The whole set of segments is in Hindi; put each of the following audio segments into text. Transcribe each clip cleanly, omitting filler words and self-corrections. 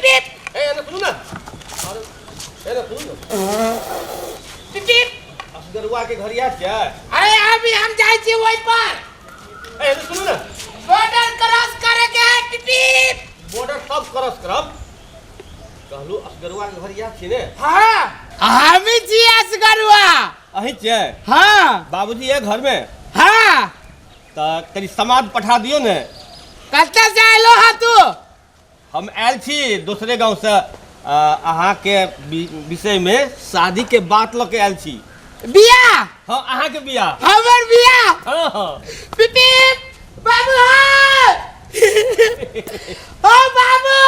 पिप ए ना सुनो ना अरे ए ना सुनो ना पिप पिप असगरुआ के घर याद क्या अरे अभी हम जाए छी वही पर ए ना सुनो ना बॉर्डर क्रॉस करे के है पिप पिप बॉर्डर सब क्रॉस करब कहलू असगरुआ के घर याद छी ने हां हम छी असगरुआ अही छे हां बाबूजी है घर में हां त कनी समाद पठा दियो ने कत्ते से आइलो हा तू हम आयल छी दूसरे गांव से अहाँ के विषय में शादी के बात ल के आयल छी बिया हां अहाँ के बियाह हमर बिया हां हां पिप पिप बाबू ओ बाबू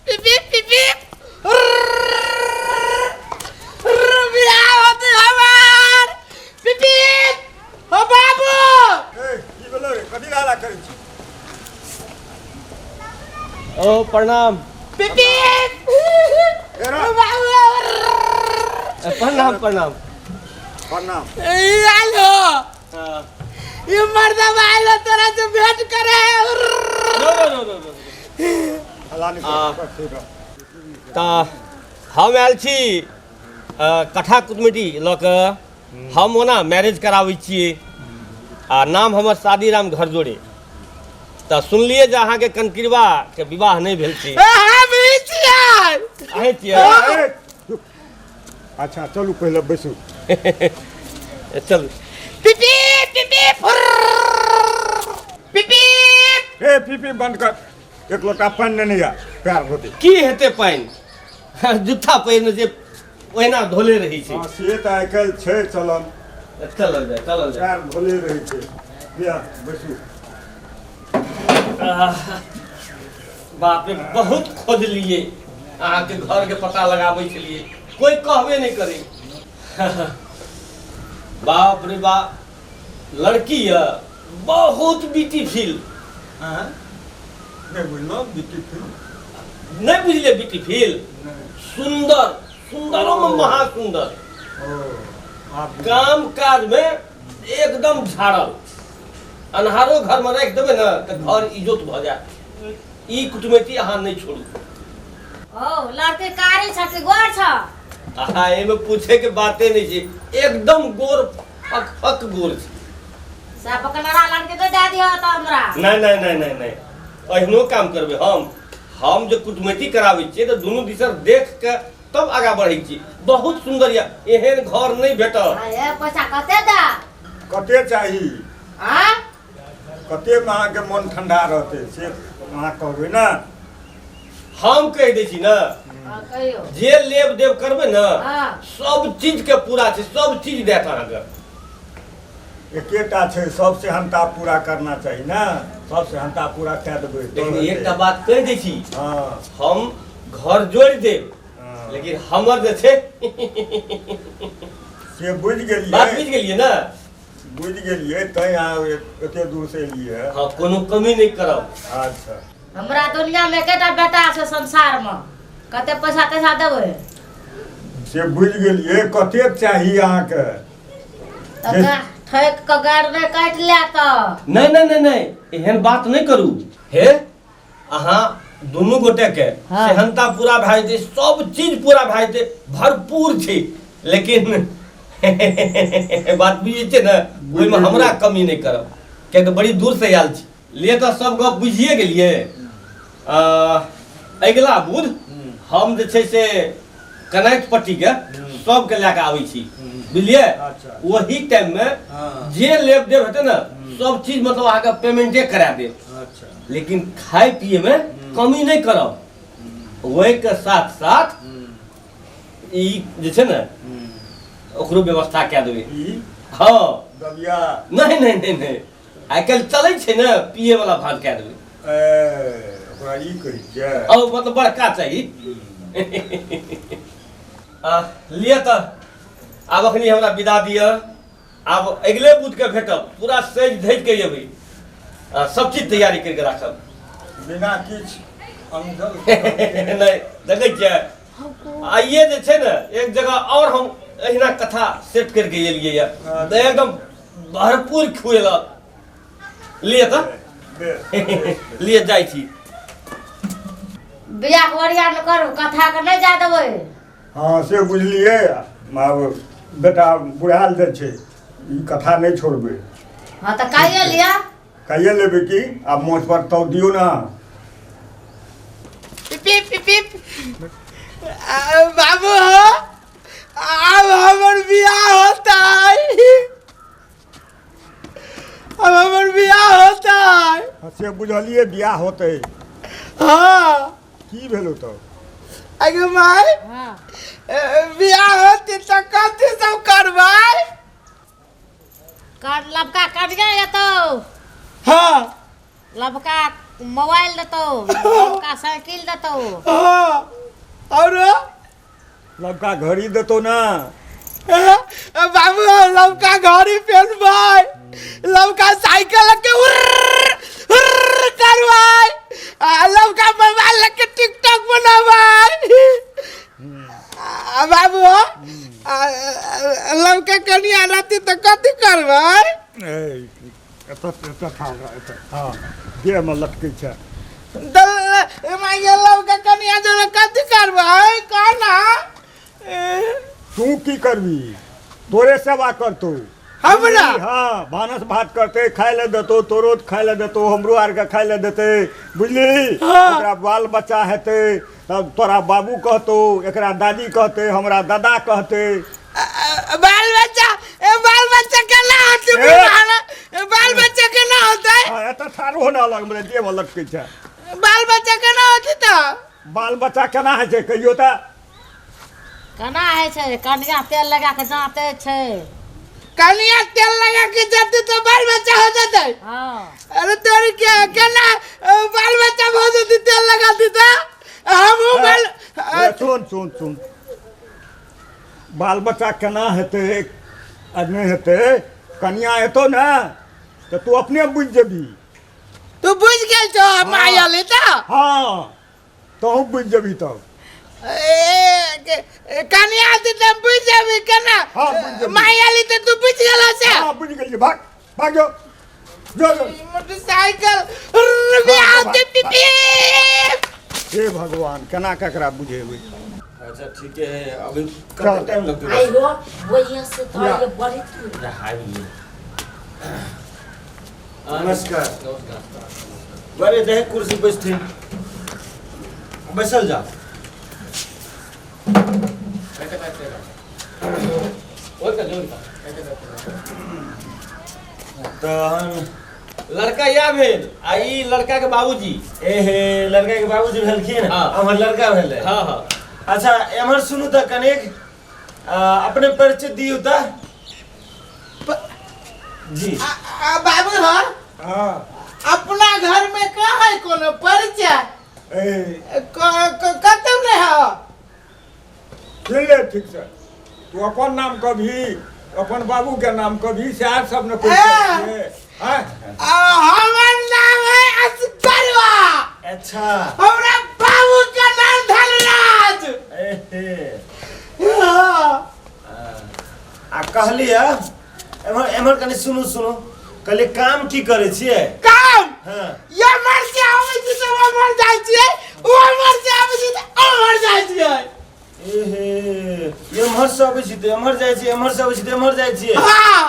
पिप पिप पिप बिया होते हमार पिप पिप ओ बाबू ए की बोलो रे कथि गाला करै छी ओ प्रणाम पिप पिप एरा ओ बाबू प्रणाम प्रणाम प्रणाम आलो ये मर्दा आइलो तोरा से भेंट करे नो नो नो नो फलानी ता हम आयल छी कथा कुटुमिटी ल के हम ओना मैरिज कराबै छियै आ नाम हमर शादीराम घर जोड़े त सुनलिए जे अहाँ के कनकिरवा के विवाह नहीं भेल छी हम ही छियै अहे छियै अच्छा चलू पहले बैसू चल पिपी पिपी पिपी ए पीपी बंद कर एक लोटा पानी नहीं आ पैर धोते की हेते पानी जूता पहिरने जे ओहिना धोले रही छै हां से त आइ काल्हि छै चलन चलल जाय पैर धोले रहै छै बिया बैसू बाप रे बहुत खोज लिए अहाँ के घर के पता लगाबै छलिए कोई कहबे नहीं करे बाप रे बाप लड़की है बहुत ब्यूटीफुल हां नहीं बोलनो ब्यूटीफुल नहीं बुझले ब्यूटीफुल सुंदर सुंदरों में महासुंदर आप काम काज में एकदम झाड़ल अन्हारो घर में रख देवे ना तो घर इज्जत भ जाए ई कुटुमैती अहाँ नहीं छोड़ू ओ लड़के कारी छ कि गोर छ अहाँ एमे पूछे के बाते नहीं छै एकदम गोर फक फक गोर छै सब कनरा लड़के तो दे दियो त हमरा नहीं नहीं नहीं नहीं नहीं अहिनो काम करबे हम जो कुटुमैती कराबै छियै तो दोनों दिसर देख के तब आगा बढ़ै छी बहुत सुंदर या एहन घर नहीं भेटल ए पैसा कते दा कते चाही हां कते में अहाँ के मन ठंडा रहते से अहाँ कहबै ना हम कह दै छी ना कहियो जे लेब देव करबे ना हां सब चीज के पूरा छै सब चीज देत अहाँ के एकेटा छै सबसे हंता पूरा करना चाहिए ना सबसे हंता पूरा कए देबै लेकिन एकटा बात कह दै छी हां हम घर जोड़ देब लेकिन हमर जे छै से बुझ गेलिए बात बुझ गेलिए ना बुझ गेलिए तै अहाँ एते दूर से एलिए हाँ कोनो कमी नहीं करब अच्छा हमरा दुनिया में केटा बेटा छै संसार में कते पैसा तैसा देबै से बुझ गेलिए कते चाहिए अहाँ के त ठैक के गाड़ में काट ले त नहीं नहीं नहीं नहीं एहन बात नहीं करू हे अहाँ दोनों गोटे के हाँ। सेहनता पूरा भए जेतै सब चीज पूरा भए जेतै भरपूर छै लेकिन बात बुझै छै ने ओहिमे हमरा कमी नहीं करब किया तऽ बड़ी दूर से आयल छी ले तऽ सब गप बुझिए गेलिए अगिला बुध हम जे छै से कनैत पट्टी के सबके लए के आबै छी बुझलिए अच्छा। वही टाइम में जे लेब देब हेतै ना सब चीज मतलब अहाँके पेमेंटे करा देब अच्छा लेकिन खाए पिए में कमी नहीं करब वही के साथ साथ ई जे छै ने ओकरो व्यवस्था कए देबै ई हाँ दबिया नहीं नहीं नहीं नहीं आइ काल्हि चलै छै ने पिए वाला भांग कए देबै ओकरा ई कहि छै और मतलब बड़का चाहिए लिए तऽ आब अखनी हमरा विदा दिअ आब अगले बुध के भेटब पूरा सज धज के अयबै सब चीज तैयारी करके राखब बिना किछ अनजल नहीं देखै छियै आइए जे छै ने एक जगह और हम अहिना कथा सेट करके एलियै यऽ एकदम भरपूर खुएलक लिए तऽ लिए जाइ छी बियाह ओरिया न करू कथा के नहीं जा देबै। हाँ से बुझलिए। अब बेटा बुढ़ाल जे छै ई कथा नहीं छोड़बे। हाँ तो कहिए लिया कहिए लेबे की अब मोछ पर तो दियो ना। पिप पिप पिप बाबू हो अब हमर बियाह होता है। अब हमर बियाह होता है। से बुझलिए बियाह होते। हाँ की भेलो तो अगे माय हाँ बियाह होती तो कथी सब करबै। कर लबका कटिया जेतौ, हाँ लबका मोबाइल देतौ, लबका साइकिल देतौ। हाँ और लड़का घड़ी देतो ना। बाबू लड़का घड़ी पहनबै, लड़का साइकिल के उर्र करबै, लड़का मोबाइल के टिकटॉक बनबै। बाबू लड़का कनिया रहती तो कथी करबै। हाँ देह में लटके छै। लड़का कनिया जो कथी करबै कहना। तू की करबी तोरे सेवा करतो हमरा हाँ भानस भात करते खाए ले देतो, तोरो खाए ले देतो, हमरो आर के खाए ले देते बुझली। हाँ। एकरा बाल बच्चा हेते तब तोरा बाबू कहतो, एकरा दादी कहते, हमरा दादा कहते। बाल बच्चा केना होतै बाल बच्चा केना होतै। हाँ एत थारो ना लग में देह में लटके छै। बाल बच्चा केना होतै त बाल बच्चा केना है छै कहियो त। केना होइ छै कनिया तेल लगा के जाते छै। कनिया तेल लगा के जाते तो बाल बच्चा हो जाते। हाँ अरे तोरी क्या केना बाल बच्चा हो जाते तेल लगा देता। हम बाल सुन सुन सुन बाल बच्चा केना हेते आदमी हेते कनिया हेतो ना तो तू अपने बुझ जेबी। तू बुझ गेल छो माया लेता। हाँ तो बुझ जेबी तब। कनिया आती तो बुझ जाबी केना। हाँ, बुझ जेबी। माया लेते तू बुझ गेल से। हाँ बुझ गेलिए भाग भाग जो जो जो। मोटरसाइकिल भाग। पिपी। हे भगवान केना ककरा बुझेबै। अच्छा ठीक है अभी चल। कब टाइम लगता आई हो वही से तो ये बड़ी तू नमस्कार बड़े दे कुर्सी बैठे बैसल जा। तहन लड़का या भेल आ ई लड़का के बाबूजी। एहे लड़का के बाबूजी भेलखिन। हाँ। हमर लड़का भेलै। हाँ हाँ अच्छा एमहर सुनू त कनेक अपने परिचय दियौ त जी। बाबू हो हाँ अपना घर में का है कोनो परिचय कतौ नहीं है। सुन ले ठीक से तू अपन नाम कभी अपन बाबू के नाम कभी से आप सब ने हमर नाम है असगरवा। अच्छा हमरा बाबू का नाम धनराज। एहे हाँ। आ कहलिए एमहर एमहर कनी सुनू सुनू कहलिए काम की करे छिए। काम हाँ ये मर से आवे छी तो वो मर जाय छी, वो मर से आवे छी तो ओ मर जाय छी। एहे एमहर से आबै छी त एमहर जाइ छी, एमहर से आबै छी त एमहर जाइ छी। हाँ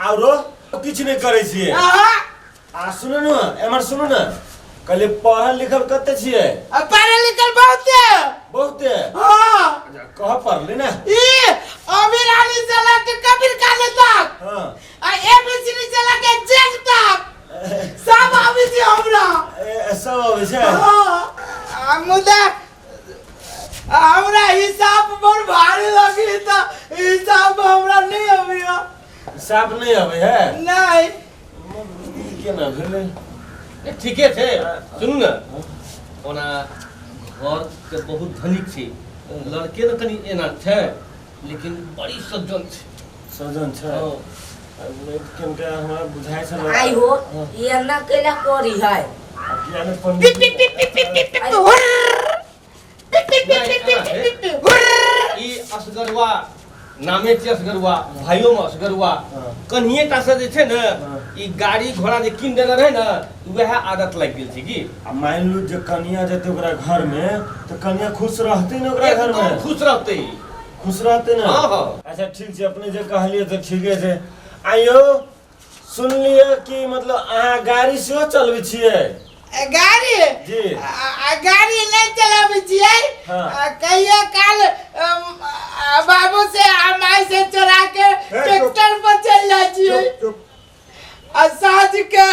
आरो किछ नहीं करे छिए। हाँ आ सुनू न एमहर सुनू न कहलिए पढ़ल लिखल कते छिए। पढ़े लिखल बहुते। बहुते हाँ कह पढ़ली ना। ई अमीर आली से लेके कबीर काले तक हाँ आ एबीसीडी से लेके जेड तक सब आवे छी हमरा। सब आबै छै। हाँ मुदा हमरा हिसाब बड़ भारी लगी त हिसाब हमरा नहीं अबिया। साफ नहीं आबै है। नहीं केना भेलै। ठीके छै सुनू ने ओना घर के बहुत धनिक छै लड़के न कनी एना छै लेकिन बड़ी सज्जन छै। सजन छै। हाँ। केनका हमरा बुझाइ छै। आई हो ये ना केला कोरी है। किया ने पिप पिप पिप पिप पिप पिप पिप हुर्र पिप पिप पिप पिप पिप पिप पिप हुर्र। ई असगरवा नामे छै असगरवा भाइयों में असगरवा कन्हिए टा से जे छै ने ई गाड़ी घोड़ा जे किन देने रहे ना वह आदत लग गेल छै की। आ मान लू जे कन्या जेते ओकरा घर में तो कन्या खुश रहते न ओकरा घर में, खुश रहते खुश रहते ना। हाँ हाँ अच्छा ठीक छै, अपने जे कहलिए तो ठीके छै। आइयो सुन लिया कि मतलब अहाँ गाड़ी सेहो चलबै छियै? गाड़ी जी। गाड़ी नहीं चलाबै छियै। हाँ। कहियो काल बाबू से हमारे से चोरा के ट्रैक्टर पर चल जाइ छियै। चुप आ साँझ के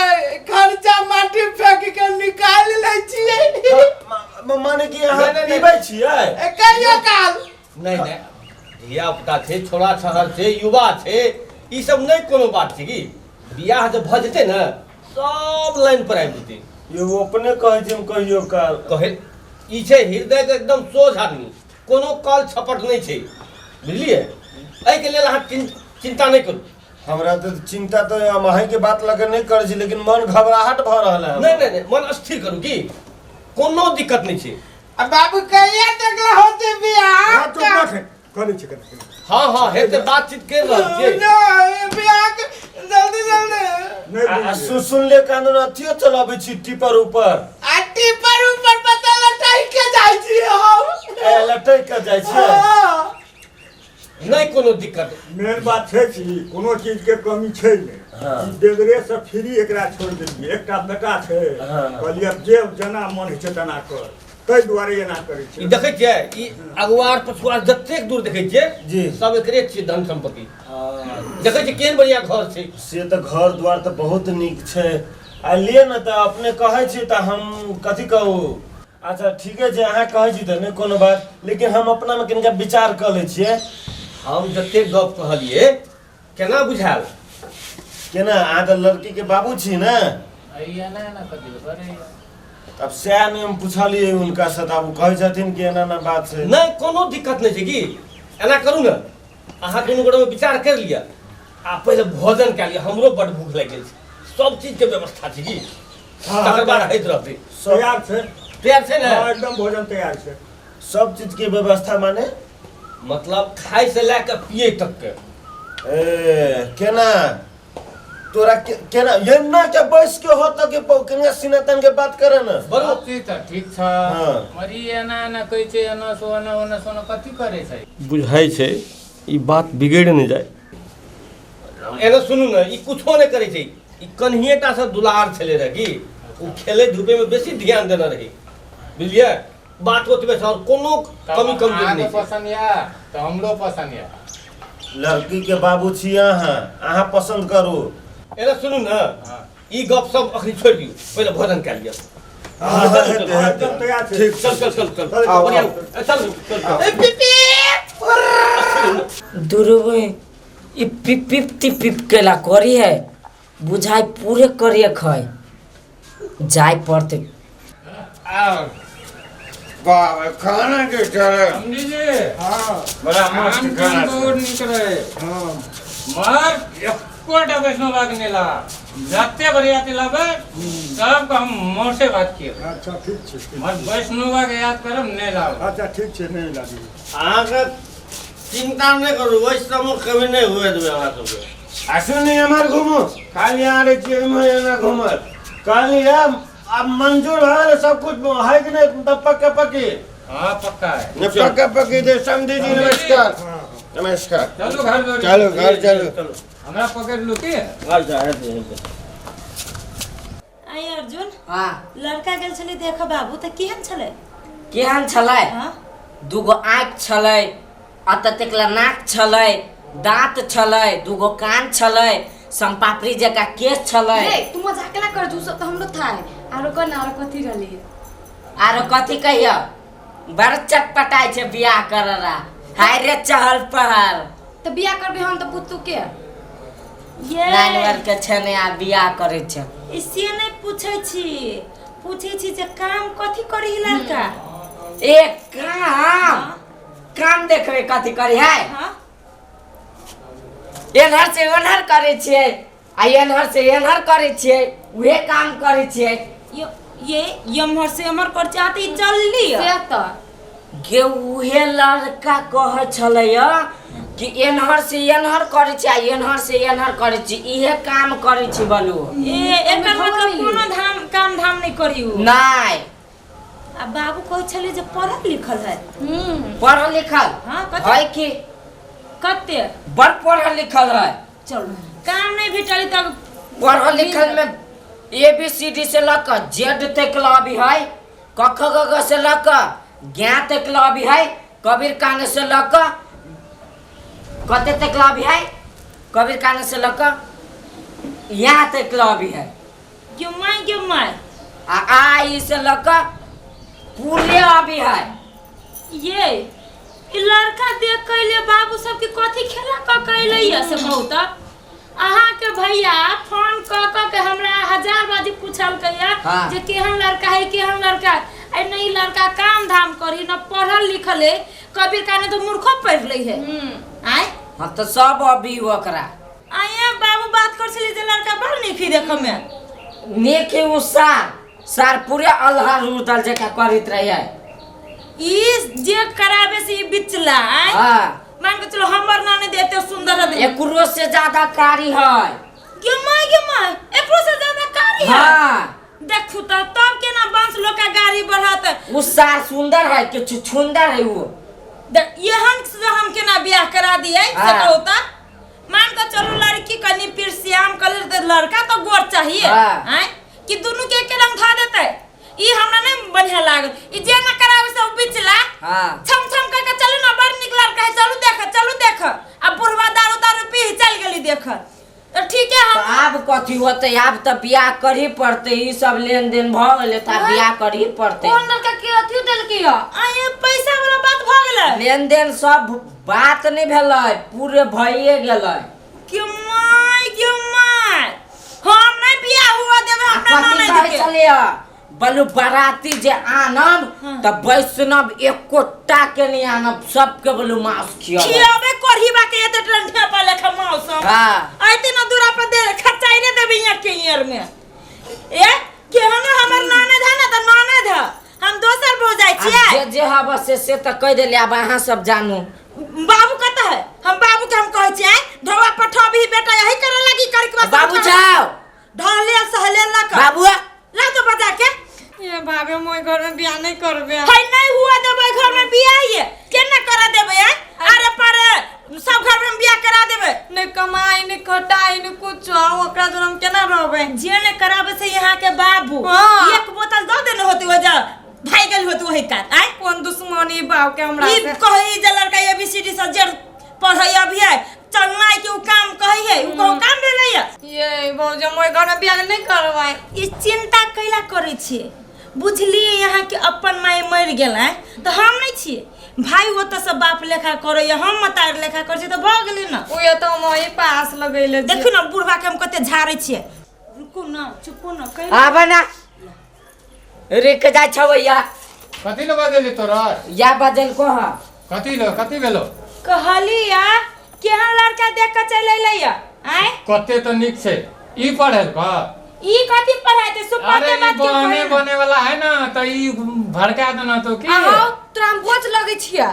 खर्चा माटी फेंक के निकाल ले छियै। माने कि अहाँ नहीं, पीबै छियै? कहियो काल नहीं नहीं धिया पुता छै, छोड़ा छहर छै, युवा छै, ई सब नहीं कोनो बात छै की। बियाह जब भ जेतै ना सब लाइन पर आबि जेतै। ये वो अपने कहै छै हम कहियो काल। कहे ई छै हृदय के एकदम सोझ आदमी, कोनो काल छपट नहीं छै, बुझलिए। एहि के लेल अहाँ चिंता नहीं करू। हमरा तो चिंता तो हम अहीं के बात लगे नहीं करै छी, लेकिन मन घबराहट भ रहल है। नहीं नहीं नहीं मन स्थिर करू की, कोनो दिक्कत नहीं छै। आ बाबू कहिया तक ला होते बियाह? चुप रख करे छै करे। हाँ हाँ हेते बातचीत कर रहल छियै। बियाह के जल्दी जल्दी नहीं सुन ले कानून अथियो चलाबै छी टिपर ऊपर। आटी पर ऊपर पता लटाई के जाइ छियै हम। ए लटक के जाइ छै। हाँ। नहीं कोनो दिक्कत। मेन बात छै कि कोनो चीज के कमी छै नहीं। हाँ। बेदरे से फ्री एकरा छोड़ देलिए। एकटा बेटा छै, हाँ। कहलिए जे जना मन होइ छै तना कर, तै दुआरे एना करै छै। ई देखै छियै ई अगुआर पछुआर जतेक दूर देखै छियै जी। सब एकरे छियै धन संपत्ति। देखै छियै केहन बढ़िया घर छै। से तो घर द्वार तो बहुत नीक छै। आ लिए न तो अपने कहै छी तो हम कथी कहू। अच्छा ठीके छै, अहाँ कहै छी तो नहीं कोनो बात, लेकिन हम अपना में कनिका विचार कर ले छियै। हम जतेक गप कहलिए केना बुझायल? केना अहाँ तो लड़की के बाबू छी ना, अब सएह ने हम पूछलिए उनका से, तब वो कहै छथिन कि एना ना बात छै। नहीं कोनो दिक्कत नहीं छै की। एना करू ना अहाँ दुनू गोटे में विचार कर लिया आ पहले भोजन कए लिया, हमरो बड़ भूख लागि गेल छै। सब चीज के व्यवस्था छै की, तकर बाद होइत रहतै। तैयार छै। तैयार छै ना? हाँ, एकदम भोजन तैयार छै। सब चीज के व्यवस्था माने मतलब खाए से लेकर पिए तक के। ए केना तोरा केना एना के बैस के हो तो के केना सिनतन के बात करे न। बरोबर ठीक छ ठीक छ। हाँ। मरी एना एना कहै छै, एना सो एना ओना सोना कथी करे छै? बुझाई छै ई बात बिगड़ नहीं जाए। एना सुनू ना ई कुछो नहीं करे छै। ई कन्हिएटा से दुलार छले रहे की, उ खेले धूपे में बेसी ध्यान देना रही, बुझलिए। बात ओतबे से और कोनो कमी कमजोरी अहाँके नहीं छै। पसंद या तो हमरो पसंद या। लड़की के बाबू छी अहाँ पसंद करू। एना सुनू ना ई गप सब अखनी छोड़ दियो, पहले भोजन कर लिया। हाँ, हाँ, एकदम तैयार छै। ठीक चल चल चल चल चल, बढ़िया चल, चल चल ए, पिपी दुरुबे ई पिप पिप ती पिप केला करी है, बुझाई पूरे करिए खै जाय पड़ते। बाबा खाना के चले समझी जी बड़ा मस्त खाना बहुत नीक रहे। हाँ। मर एकोटा वैष्णो बाग नेला जते बढ़िया तिलाबे सबके हम मोर से बात किए। अच्छा ठीक छै, ठीक। मर वैष्णो बाग याद करब नहीं लाओ। अच्छा ठीक छै, नहीं लागी। अहाँके चिंता नहीं करू, वैष्णव कभी नहीं हुए देबै हमरा सबके। आसु नहीं हमार घूमू, खाली यहाँ रे छी ना घूमल। खाली अब मंजूर है सब कुछ है कि नहीं, तब पक्का पक्की हाँ पक्का है। ने पक्का पक्की दे। समझी जी नमस्कार। नमस्कार। चलो घर दौड़ी। चलो घर चलो। हमरा पकड़ लू की? आई अर्जुन हाँ लड़का गेल छली देख बाबू त केहन छले? केहन छलै? हाँ? दूगो आँख छलै, अततेकला नाक छलै, दांत छलै, दूगो कान छलै, संपापड़ी जका केस छलै। रे तू मजाक ना कर, सब त हमरो था है। आरो कन आरो कथी रहली? आरो कथी कहियो, बड़ चटपटाई छै बियाह कररा। हाय रे चहल पहल। त बियाह करबे हम त पुतू के? ये नानवर के छने आ बियाह करे छै। इसे नहीं पूछे छी जे काम कथी करी लड़का? एक काम काम देखबे कथी करी है। हां एनहर से ओनहर करे छियै, आ एनहर से एनहर करे छियै, उहे काम करे छियै। ये यमहर से हमर कर चाहती जल्दी से त गे उहे लड़का कहे छलै कि एनहर से एनहर करे छी आ एनहर से एनहर करे छी इहे काम करे छी बोलू एकर मतलब कोनो काम धाम नहीं करियो नहीं आ बाबू कहै छले जे पढ़ल लिखल है पढ़ल लिखल हां है कि कते बड़ पढ़ल लिखल है चल काम नहीं भेटली तब पढ़ल लिखल में ABCD से लेकर Z तक लबी है क ख ग घ से लेकर ज्ञ तक लबी है कबीर काने से लेकर कते तक लबी है कबीर काने से लेकर यहाँ तक लबी है क्यों माय आ ई से लेकर पूरे अभी है ये इ लड़का देख कैले बाबू सब के कथी खेला क कैले ये से बहुत अहाँ के भैया फोन क के हमरा 1000 बाजी पूछल कहिया जे केहन लड़का है केहन लड़का ए नहीं लड़का काम धाम करी न पढ़ल लिखल है कबीर काने तो मूर्खो पढ़ ले है आय हां तो सब अभी ओकरा आया बाबू बात कर छली जे लड़का बड़ नीक देख में नेके उ सार पूरे अल्लाह उतल जे का करित रहे ई जे करावे से ई बिचला हां मान के चलो हमर नाने देते सुंदर दे एकरो से ज्यादा कारी है के माय एकरो से ज्यादा कारी है हां देखू तो तब के ना बंस लोग का गाड़ी बढ़त उ सार सुंदर है कि छुछुंदर है वो ये हम के ना ब्याह करा दिए से होता मान के चलो लड़की कनी फिर श्याम कलर दे लड़का तो गोर चाहिए हैं कि दोनों के एक रंग धा देते ई हमरा नहीं बढ़िया लागल ई जे ना करावे से बिचला हां छम छम करके चलो ना बड़ निक लड़का है चलो देख अब बुढ़वा दारू पी चल गेली देख तो ठीक है हम अब कथी होते अब तो ब्याह करी पड़ते ई सब लेन देन भ गेले त ब्याह करी पड़ते कौन लड़का के अथी देल की आए पैसा वाला बात भ गेलै लेन देन सब बात नहीं भेलै पूरे भइए गेलै क्यों माय हम नहीं बियाह हुआ देबे हमरा कथी नहीं कहै छलिए बलु बाराती जे आनब त वैष्णव एकोटा के नहीं आनब सबके बलु मांस खियाबे करहीबा के एते ठंडा पा लेखा मौसम हां आइते न दूरा पर दे खर्चाई ने देबे यहाँ के ईयर में ए केहन हमर नाने धा ना त नाने धा हम दोसर भो जाय छियै जे हबे से त कह देली अब अहाँ सब जानू बाबू कहता है हम बाबू के हम कहै छियै धोवा पठा भी बेटा यही करे लगी करके बाबू जाओ ढाले सहले लक बाबू ला तो बजा के ये भाभी मोय घर में बियाह नहीं करबे है नहीं हुआ देबे घर में बियाह ये केना करा देबे अरे पर सब घर में बियाह करा देबे ने कमाई ने खटाई ने कुछ ओकरा जोन हम केना रहबे जे ने कराबे से यहाँ के बाबू एक बोतल दो देने होती हो जा भाई गेल होती वही का आय कौन दुश्मनी बाव के हमरा ई से कहि जे लड़का ABCD से जे पढ़ै अभी है चलनाई के उ काम कहि है उ काम भेलै ये भौज मोय घर में बियाह नहीं करवाए ई चिंता कैला करै छी बुझलिए यहाँ के अपन माय मर गेलै तो हम नहीं छिए भाई हो तो सब बाप लेखा करे हम मतार लेखा करे तो भ गेलै ना ओए तो मोय पास लगैले देखु ना बुढ़वा के हम कते झाड़ै छिए रुकू ना चुपू ना कहि आबे ना रेक जा छवैया कथी लो बजेली तोरा या बजल को हा कथी भेलो कहलिया केहन लड़का देख के चल अइलै आय कते तो निक छे ई पढ़ल का ई कथी पढ़ाते सुपाते बात के बने वाला है ना तो ई भड़का देना तो की आहो तोरा हम बोझ लगै छिया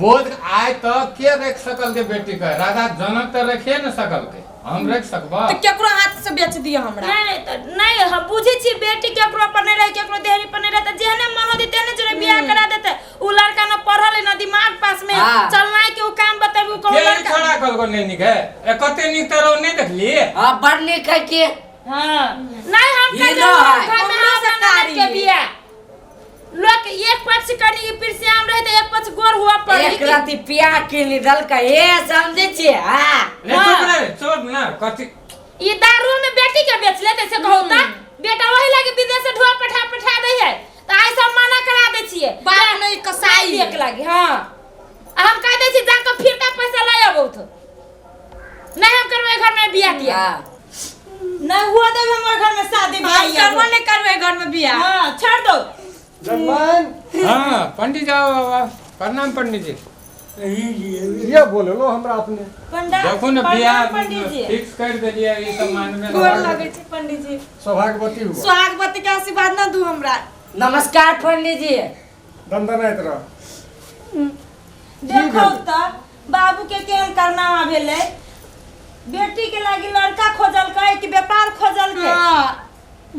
बोझ आए तो के रख सकल के बेटी का राजा जनक तो रखे न सकल के हम रख सकबा तो केकरो हाथ से बेच दिया हमरा नहीं तो नहीं हम बुझे छी बेटी केकरो पर नहीं रहे केकरो देहरी पर नहीं रहता जेहने मन होती तेने जरे बियाह करा देते उ लड़का न पढ़ल न दिमाग पास में चलना के उ काम बताबू कौन लड़का छोड़ा कल को नहीं निक है ए कते निक तो नहीं देखली हां बड़ निक है के हां नहीं हम हीरो है हमरो सरकार के बियाह लोग एक पक्ष करनी की फिर से हम रहते एक पक्ष गोर हुआ पर एक राती पिया के निडल का ए समझे छी हां छोड़ ना कथी ये दारू में बेटी के बेच लेते से कहूता बेटा वही लगे विदेश से ढोआ पठा दे है त आई सब मना करा दे छिए बात नहीं कसाई देख लागे हां हम कह दे छी जाके फिर का पैसा ले आबो तो नहीं हम करवे घर में बियाह किया नहीं हुआ देब हमर घर में शादी बियाह करवा नहीं करवे घर में बियाह हां छोड़ दो जमान हां पंडित जाओ बाबा प्रणाम पंडित जी ये बोले लो हमरा अपने पंडा देखो ना बियाह पंडित जी फिक्स कर देलिए ई सम्मान में गोर लगै छी पंडित जी सौभाग्यवती हुआ सुहागवती के आशीर्वाद ना दू हमरा नमस्कार पंडित जी दंदनाइत रह देखो त बाबू के केहन करनामा भेलै बेटी के लागी लड़का खोजल के कि व्यापार खोजल के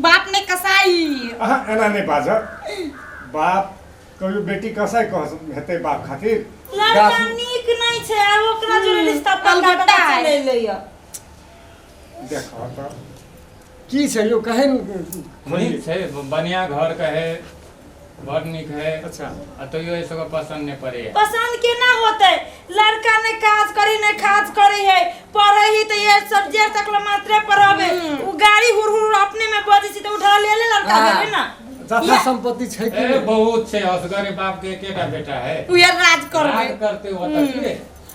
बाप ने कसाई अहाँ एना नहीं बाज बाप कहियो बेटी कसाई कह हेतै बाप खातिर लड़का नीक नहीं छै आ ओकरा जोरे रिश्ता पक्का चले लैया देखो त की छै यो कहन नीक छै बढ़िया घर के है बड़ नीक है। अच्छा आ तो यो इसको पसंद नहीं पड़े है। पसंद केना होतै लड़का ने काज करी ने खाज करी है पढ़े ही तो ये सब्जेक्ट तक मात्रे पढ़ावे उ गाड़ी हुर अपने में बजे छी तो उठा ले लड़का देबे ना जथा संपत्ति छै कि ए बहुत छै असगरे बाप के एकेटा बेटा है उ ये राज करबे राज करते हो त की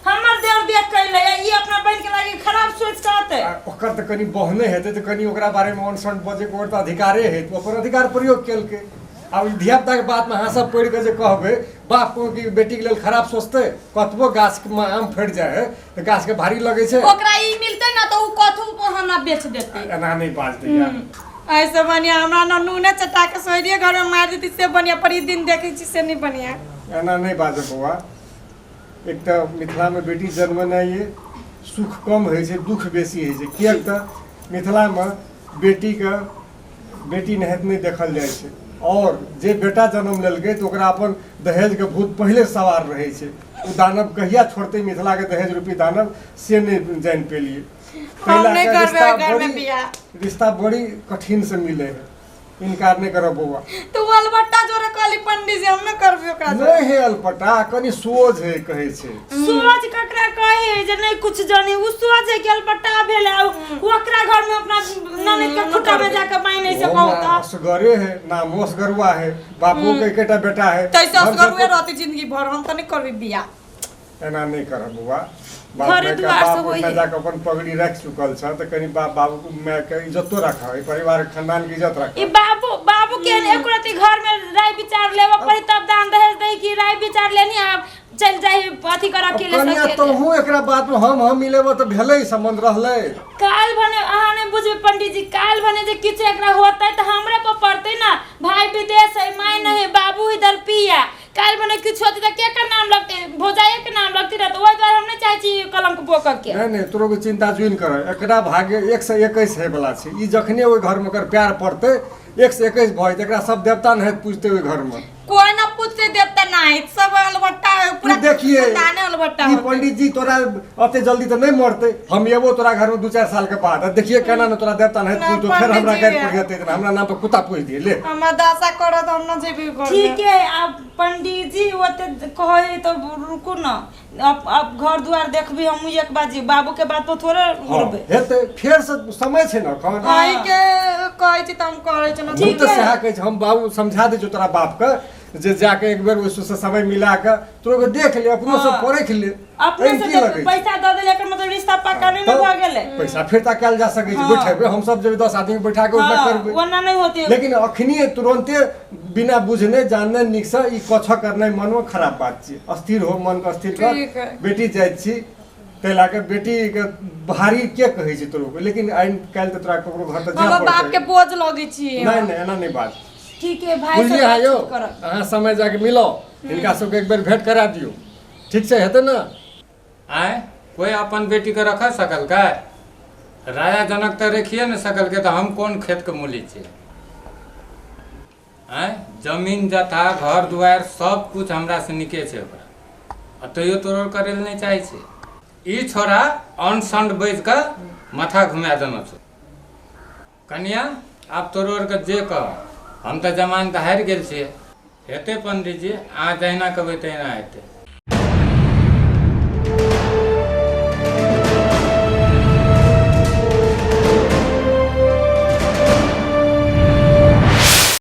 हमर देव देख कैले ई अपना बहन के लागी खराब सोच कहते ओकर त कनी बहने हेतै त कनी ओकरा बारे में अनसन बजे को त अधिकारे है तो अपन अधिकार प्रयोग केल के अब धियापुता के बात में अहाँ सब पढ़ के जे कहबे बाप को की बेटी के लेल खराब सोचते कतबो गाछ में आम फट जाए तो गाछ के भारी लगे छै ओकरा ई मिलते ना तो उ कथु हमरा बेच देते एना नहीं बाज दे यार ऐसे बढ़िया हमरा न नूने चटा के सोइरिए घर में मार देती से बढ़िया पर दिन देखे छी से नहीं बढ़िया एना नहीं बाज बउआ एक त मिथिला में बेटी जन्मना ये सुख कम है छै दुख बेसी है छै किया त मिथिला में बेटी नहत नहीं देखल जाय छै और जे बेटा जन्म लेलकै तो ओकरा अपन दहेज के भूत पहले सवार रहे छै उ दानव कहिया छोड़ते मिथिला के दहेज रूपी दानव से नहीं जान पेलिए हमने करबे घर में बियाह रिश्ता बड़ी कठिन से मिले है इनकार नहीं करो बउआ तो अलबट्टा जोरे कहली पंडित जी हम न करबे ओकरा नहीं है अलपटा कनी सोच है कहे छै सोच ककरा कहे जे नहीं कुछ जानी उ सोच है कि अलबट्टा भेले ओकरा घर में अपना ननद के खुटा में जाके माई नहीं से कहता असगरे है नाम असगरुआ है बापू के एकेटा बेटा है तैसे असगरुए रहती जिंदगी भर हम त नहीं करबे बियाह एना नहीं करब बउआ घरे दुआर से होई जाके अपन पगड़ी रख चुकल छ त कनी बाबू मैं के इज्जतो रखा है परिवार के खानदान की इज्जत रखा ई बाबू के एकोरती घर में राय विचार लेवा पड़ी तब दान दहेज दे की राय विचार लेनी आप चल जाई अथी कर अकेले कनिया सके तो हूं एकरा बात में हम मिलेबो त भेलै संबंध रहलै काल भने अहाँ ने बुझबे पंडित जी काल भने जे किछ एकरा होतै त हमरे पर पड़तै ना भाई विदेश है माय नहीं बाबू इधर पिया काल भने किछ होतै त के का नाम लगतै भोजाए के नाम लगतै त ओइ द्वारा हम नहीं चाहै छी कलंक बोक के नहीं तोरो के चिंता जुइन कर एकरा भाग्य 121 है वाला छै ई जखने ओइ घर में कर प्यार पड़तै 121 भई एकरा सब देवता नहीं पूछते ओइ घर में कोई ना पूछते देवता नहीं सब अलबट्टा पूरा देखिए दाने अलबट्टा ई पंडित जी तोरा अते जल्दी तो नहीं मरते हम एबो तोरा घर में 2-4 साल के बाद देखिए केना न तोरा देवता नहीं पूछ तो फिर हमरा घर पर जेते हमरा नाम पर कुत्ता पूछ दिए ले हमरा दासा करत हम न जेबी घर ठीक है अब पंडित जी ओते कहे तो रुकू न अब घर द्वार देखबी हम एक बाजी बाबू के बात पर थोड़े उड़बे हेते फिर से समय छै न कौन आई के कहै छी त हम कहै छी न ठीक है सहा कहै हम बाबू समझा दे जो तोरा बाप के जे जाके एक बेर उस समय मिला के तोरो के देख ले अपनो से परख ले अपने से पैसा द देले के मतलब रिश्ता पक्का नहीं न भ गेले पैसा फिरता कैल जा सकै छै बैठेबे हम सब जब 10 आदमी बैठा के उठा करबे वरना नहीं होते लेकिन अखनी तुरंते बिना बुझने जानने निक से ई कछ करने मन में खराब बात छी अस्थिर हो मन के अस्थिर कर बेटी जाय छी तेला के बेटी के भारी के कहै छी तोरो लेकिन आइन काल त तोरा ककरो घर त जा पड़तै बाप के बोझ लगै छी नहीं एना नहीं बात ठीक है भाई बुझलिए आयो अहाँ समय जाके मिलो इनका सबके एक बार भेंट करा दियो ठीक से हेतै ना आए कोई अपन बेटी के रख सकल का राजा जनक तो रखिए न सकल के तो हम कौन खेत के मूली छे आए जमीन जथा घर दुआर सब कुछ हमरा से निके छे ओकरा तैयो तोड़ करे नहीं चाहे छे ई छोरा अनसंड बैठ के माथा घुमा देना छो कन्या आप तोड़ के जे कह हम तो जमान तो हारि गेल छियै हेतै पंडित जी अहाँ जहिना कहबै तहिना हेतै